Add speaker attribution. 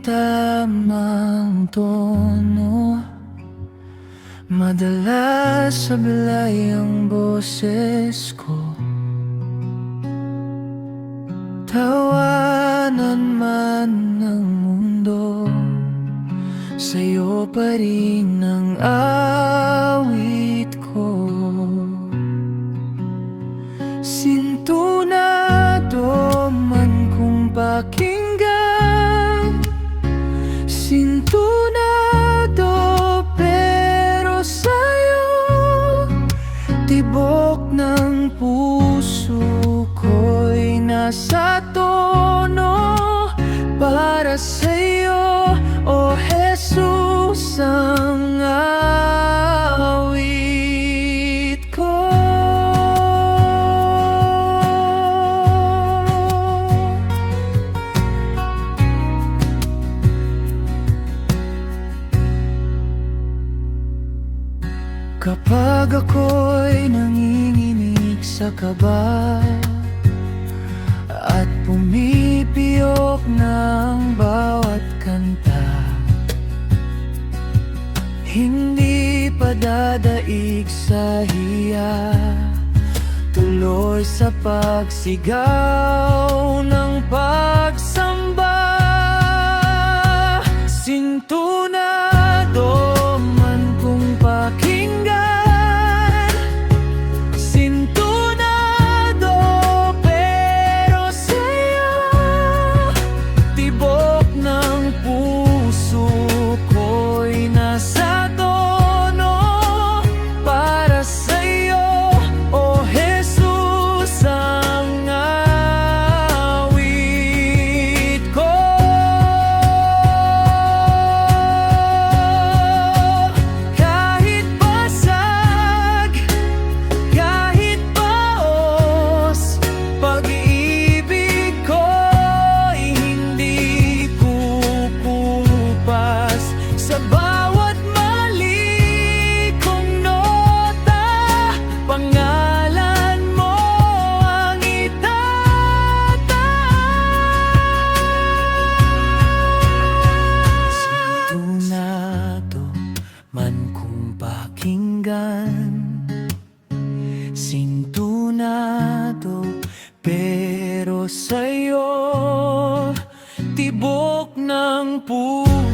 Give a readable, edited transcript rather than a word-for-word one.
Speaker 1: tamang tono, madalas sablay ang boses ko. Tawanan man ng mundo, sa'yo pa rin ang awit ko. Sintunado man kung pakinggan, sintunado pero sa'yo tibok ng puso ko'y nasa tono. Para sa'yo, O Jesus, ang awit ko. Kapag ako'y nanginginig sa kaba at pumipiyok ng bawat kanta, hindi pa dadaig sa hiya, tuloy sa pagsigaw ng pagsamba. Sintunado man kung pakinggan, sintunado pero sa'yo tibok ng puso ko'y nasa tono. Para sa'yo, O Jesus, ang awit ko. Kahit basag, kahit baos, pag-ibig ko'y hindi kukupas. Sa bawat mali kong nota, pangalan mo ang itataas. Sintunado man kung pakinggan, sintunado pero sa'yo tibok ng puso